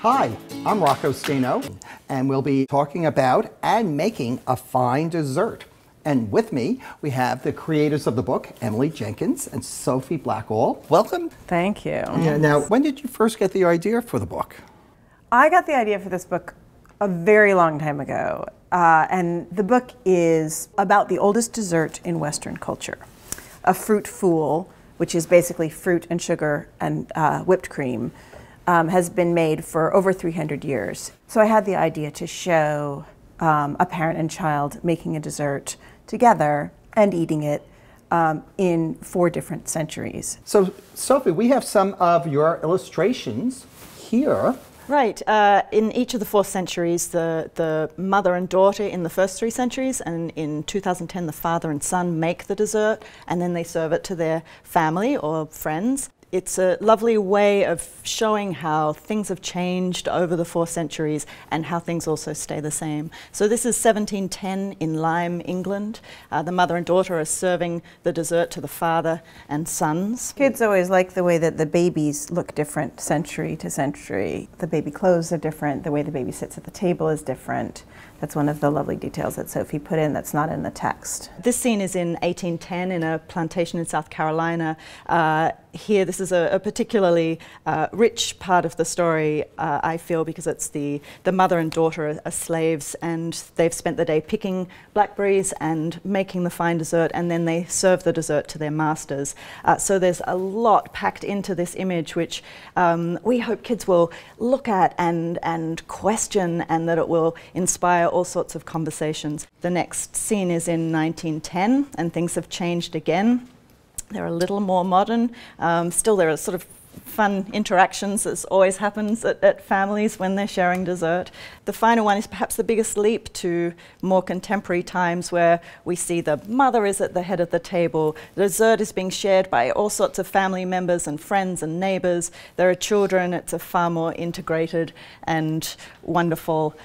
Hi, I'm Rocco Steno, and we'll be talking about and making a fine dessert. And with me, we have the creators of the book, Emily Jenkins and Sophie Blackall. Welcome. Thank you. Yeah, now, when did you first get the idea for the book? I got the idea for this book a very long time ago. And the book is about the oldest dessert in Western culture. A fruit fool, which is basically fruit and sugar and whipped cream, has been made for over 300 years. So I had the idea to show a parent and child making a dessert together and eating it in 4 different centuries. So, Sophie, we have some of your illustrations here. Right. In each of the 4 centuries, the mother and daughter in the first 3 centuries, and in 2010, the father and son make the dessert, and then they serve it to their family or friends. It's a lovely way of showing how things have changed over the 4 centuries and how things also stay the same. So this is 1710 in Lyme, England. The mother and daughter are serving the dessert to the father and sons. Kids always like the way that the babies look different century to century. The baby clothes are different, the way the baby sits at the table is different. That's one of the lovely details that Sophie put in that's not in the text. This scene is in 1810 in a plantation in South Carolina. Here, this is a particularly rich part of the story, I feel, because it's the mother and daughter are slaves, and they've spent the day picking blackberries and making the fine dessert, and then they serve the dessert to their masters. So there's a lot packed into this image, which we hope kids will look at and question, and that it will inspire all sorts of conversations. The next scene is in 1910, and things have changed again. They're a little more modern. Still, there are sort of fun interactions, as always happens at families when they're sharing dessert. The final one is perhaps the biggest leap to more contemporary times, where we see the mother is at the head of the table. The dessert is being shared by all sorts of family members and friends and neighbors. There are children. It's a far more integrated and wonderful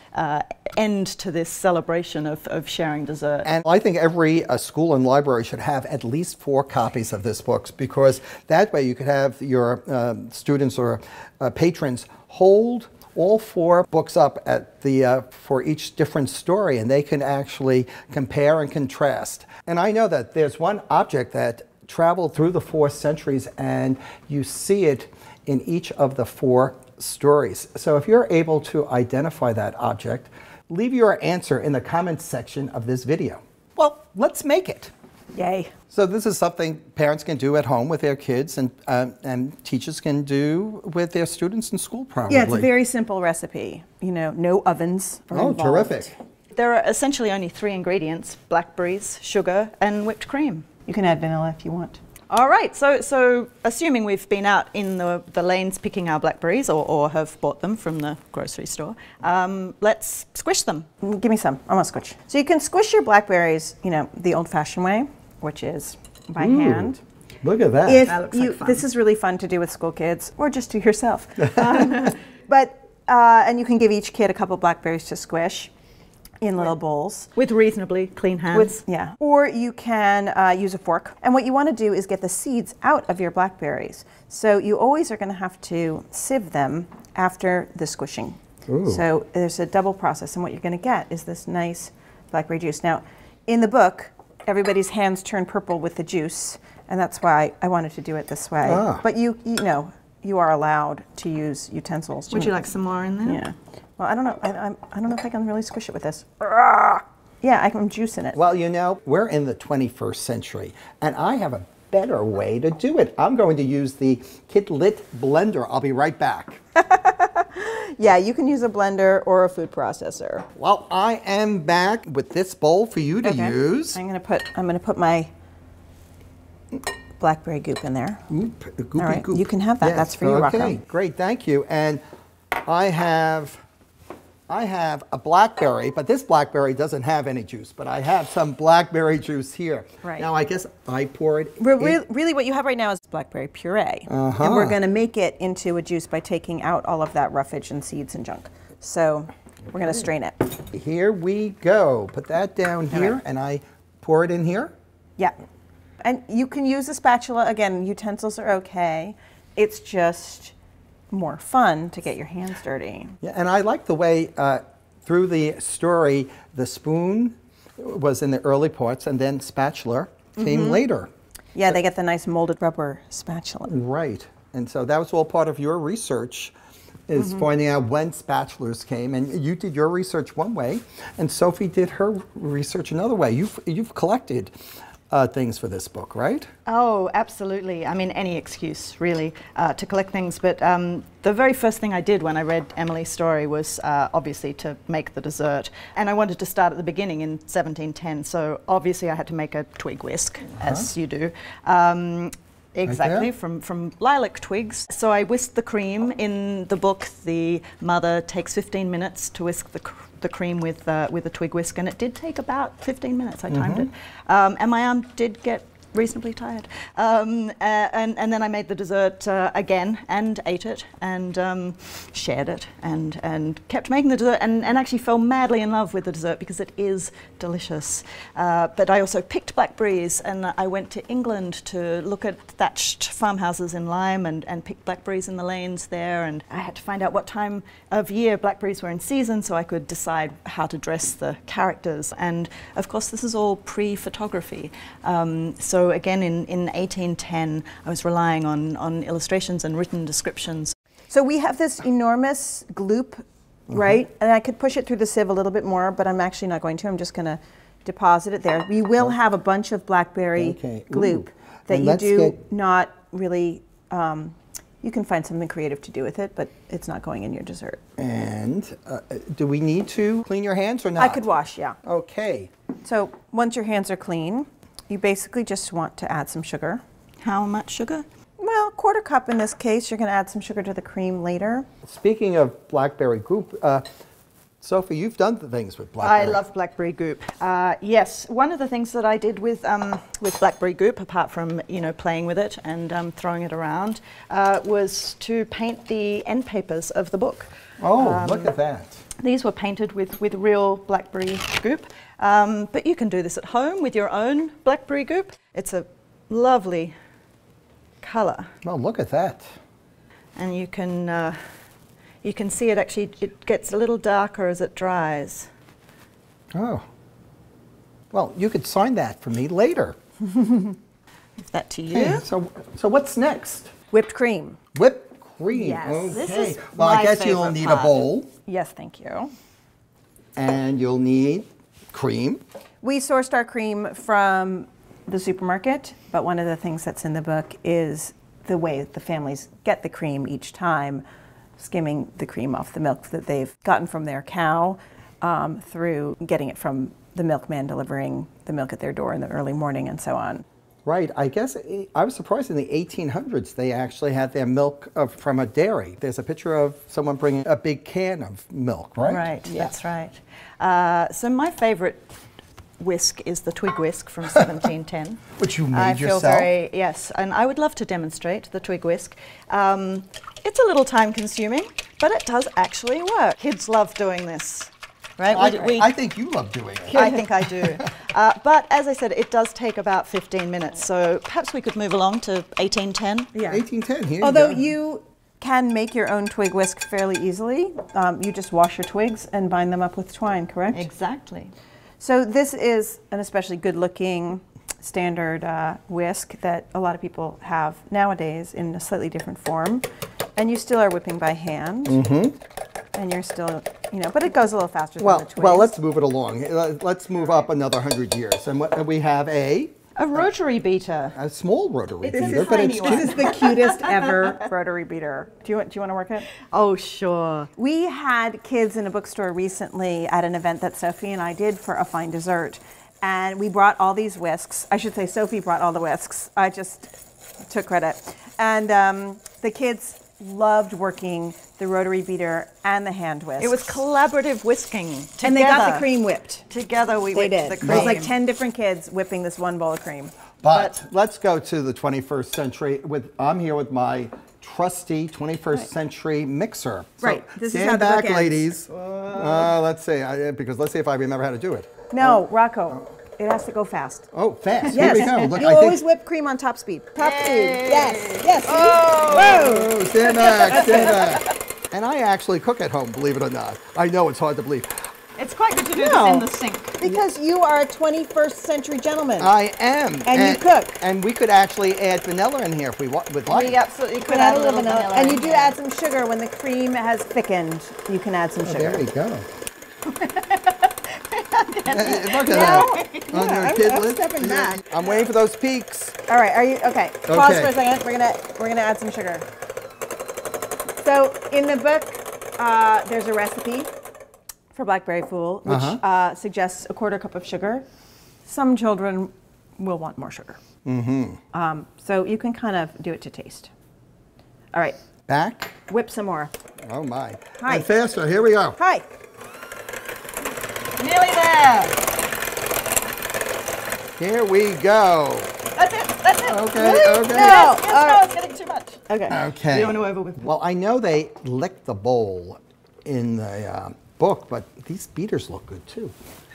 end to this celebration of sharing dessert. And I think every school and library should have at least 4 copies of this book, because that way you could have your students or patrons hold all 4 books up at the for each different story, and they can actually compare and contrast. And I know that there's one object that traveled through the 4 centuries, and you see it in each of the 4 stories. So if you're able to identify that object, leave your answer in the comments section of this video. Well, let's make it. Yay. So this is something parents can do at home with their kids, and teachers can do with their students in school, probably. Yeah, it's a very simple recipe. You know, no ovens are involved. Terrific. There are essentially only 3 ingredients: blackberries, sugar, and whipped cream. You can add vanilla if you want. All right, so assuming we've been out in the lanes picking our blackberries, or have bought them from the grocery store, let's squish them. Give me some. I want to squish. So you can squish your blackberries, you know, the old-fashioned way, which is by hand. Look at that. If that looks you, like fun. This is really fun to do with school kids, or just to yourself. And you can give each kid a couple blackberries to squish in little bowls. With reasonably clean hands. Yeah. Or you can use a fork. And what you want to do is get the seeds out of your blackberries. So you always are going to have to sieve them after the squishing. Ooh. So there's a double process, and what you're going to get is this nice blackberry juice. Now, in the book, everybody's hands turn purple with the juice, and that's why I wanted to do it this way. Ah. But you know, you are allowed to use utensils. Would you like some more in there? Yeah. Well, I don't know. I don't know if I can really squish it with this. Yeah, I can juice in it. Well, you know, we're in the 21st century, and I have a better way to do it. I'm going to use the Kidlit blender. I'll be right back. Yeah, you can use a blender or a food processor. Well, I am back with this bowl for you to use. I'm gonna put my blackberry goop in there. Goopy All right, goop. you can have that. Yes. That's for you, Rocco. Okay, great, thank you. And I have a blackberry, but this blackberry doesn't have any juice, but I have some blackberry juice here. Right. Now I guess I pour it Really what you have right now is blackberry puree. And we're going to make it into a juice by taking out all of that roughage and seeds and junk. So we're going to strain it. Here we go. Put that down here, and I pour it in here. Yeah. And you can use a spatula. Again, utensils are okay. It's just more fun to get your hands dirty. Yeah, and I like the way through the story, the spoon was in the early parts, and then spatula came later. Yeah, they get the nice molded rubber spatula. Right, and so that was all part of your research, is finding out when spatulas came, and you did your research one way, and Sophie did her research another way. You've collected things for this book, right? Oh, absolutely. I mean, any excuse, really, to collect things. But the very first thing I did when I read Emily's story was obviously to make the dessert. And I wanted to start at the beginning in 1710, so obviously I had to make a twig whisk, as you do. Exactly, from lilac twigs. So I whisked the cream. In the book, the mother takes 15 minutes to whisk the cream with a twig whisk, and it did take about 15 minutes. I timed it, and my arm did get reasonably tired. And then I made the dessert again and ate it and shared it and kept making the dessert and actually fell madly in love with the dessert because it is delicious. But I also picked blackberries, and I went to England to look at thatched farmhouses in Lyme and picked blackberries in the lanes there, and I had to find out what time of year blackberries were in season so I could decide how to dress the characters. And of course this is all pre-photography. So again, in 1810, I was relying on illustrations and written descriptions. So we have this enormous gloop, right? And I could push it through the sieve a little bit more, but I'm actually not going to. I'm just going to deposit it there. We will have a bunch of blackberry gloop that you do not really, you can find something creative to do with it, but it's not going in your dessert. And do we need to clean your hands or not? I could wash, yeah. Okay. So once your hands are clean, you basically just want to add some sugar. How much sugar? Well, 1/4 cup in this case. You're going to add some sugar to the cream later. Speaking of blackberry goop, Sophie, you've done the things with blackberry. I love blackberry goop. Yes, one of the things that I did with blackberry goop, apart from playing with it and throwing it around, was to paint the end papers of the book. Oh, look at that. These were painted with real blackberry goop, but you can do this at home with your own blackberry goop. It's a lovely colour. Oh, look at that. And you can see it actually, it gets a little darker as it dries. Oh. Well, you could sign that for me later. Give that to you. Hey, so what's next? Whipped cream. Whipped cream. Yes. Okay. This is well, I my guess you'll favorite need part. a bowl. Yes, thank you. And you'll need cream. We sourced our cream from the supermarket, but one of the things that's in the book is the way the families get the cream each time, skimming the cream off the milk that they've gotten from their cow through getting it from the milkman delivering the milk at their door in the early morning and so on. Right. I guess I was surprised in the 1800s they actually had their milk from a dairy. There's a picture of someone bringing a big can of milk, right? Right, yeah. That's right. So my favorite whisk is the Twig Whisk from 1710. Which you made I yourself? feel very, yes, and I would love to demonstrate the Twig Whisk. It's a little time consuming, but it does actually work. Kids love doing this. Right? I think you love doing it. I think I do. But as I said, it does take about 15 minutes, so perhaps we could move along to 1810. Yeah. 1810, here Although you go. you can make your own twig whisk fairly easily. You just wash your twigs and bind them up with twine, correct? Exactly. So this is an especially good-looking standard whisk that a lot of people have nowadays in a slightly different form. And you still are whipping by hand. And you're still, but it goes a little faster than the twigs. Well, let's move it along. Let's move up another 100 years. And we have a Rotary Beater. A small rotary It's a beater, but it's tiny one. This is the cutest ever rotary beater. Do you want to work it? Oh, sure. We had kids in a bookstore recently at an event that Sophie and I did for a fine dessert. And we brought all these whisks. I should say Sophie brought all the whisks. I just took credit. And the kids loved working the rotary beater and the hand whisk. It was collaborative whisking. Together. And they got the cream whipped. Together we They whipped did. the cream. It was like 10 different kids whipping this one bowl of cream. But let's go to the 21st century. I'm here with my trusty 21st century mixer. So Right. This is stand how the back, book ends. ladies. Let's see, because let's see if I remember how to do it. No, Rocco. It has to go fast. Oh, fast. Yes. Here we go. Look, You always whip cream on top speed. Top speed. Yes. Yes. Whoa. Oh, stand back, stand back. And I actually cook at home, believe it or not. I know it's hard to believe. It's quite good to do this in the sink. Because you are a 21st century gentleman. I am. And you cook. And we could actually add vanilla in here if we would like. We absolutely could add add a little vanilla. And you do add some sugar when the cream has thickened. You can add some sugar. There we go. Look at that. I'm stepping back. I'm waiting for those peaks. All right, are you okay? Pause for a second. We're gonna add some sugar. So in the book, there's a recipe for blackberry fool, which suggests a 1/4 cup of sugar. Some children will want more sugar. So you can kind of do it to taste. All right. Back. Whip some more. Oh my. Hi. And faster. Here we go. Hi. Nearly there. Here we go. That's it. That's it. Okay. Really? Okay. No. No, it's getting too much. Okay. Okay. You don't want to overwhip it. Well, I know they licked the bowl in the book, but these beaters look good too.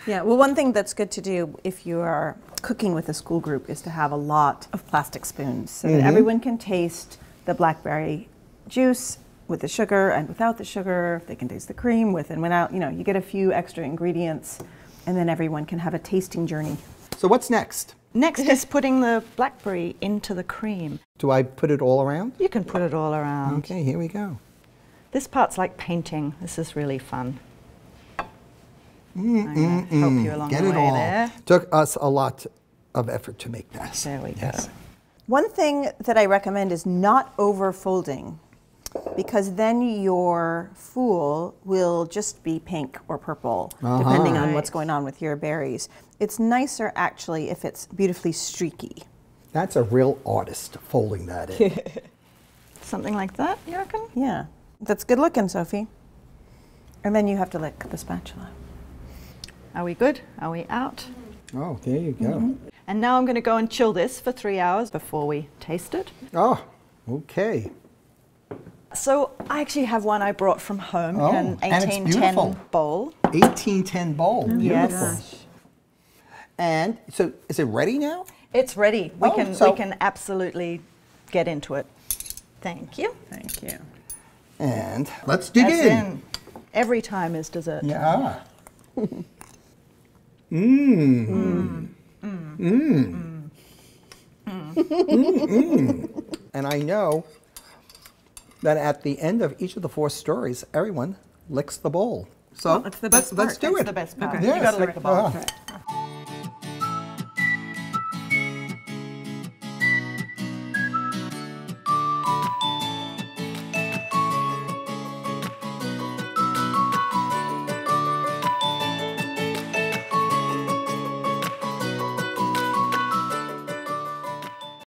Yeah, well, one thing that's good to do if you are cooking with a school group is to have a lot of plastic spoons so that everyone can taste the blackberry juice with the sugar and without the sugar. They can taste the cream with and without. You know, you get a few extra ingredients, and then everyone can have a tasting journey. So what's next? Next is putting the blackberry into the cream. Do I put it all around? You can put it all around. Okay, here we go. This part's like painting. This is really fun. I'm going to help you along Get the it way all. there. Took us a lot of effort to make that. There we go. One thing that I recommend is not over folding, because then your fool will just be pink or purple, depending on what's going on with your berries. It's nicer actually if it's beautifully streaky. That's a real artist folding that in. Something like that, you reckon? Yeah, that's good looking, Sophie. And then you have to lick the spatula. Are we good? Are we out? Oh, there you go. And now I'm going to go and chill this for 3 hours before we taste it. Oh, okay. So I actually have one I brought from home Oh, in an and it's 1810 beautiful. bowl. 1810 bowl. Beautiful. Yes. And so is it ready now? It's ready. We Oh, can so- we can absolutely get into it. Thank you. Thank you. And let's dig As in. in, every time is dessert. Yeah. And I know that at the end of each of the 4 stories, everyone licks the bowl. So Well, it's the best let's part. do It's it. the best part. Okay. You Yes. got to lick the bowl.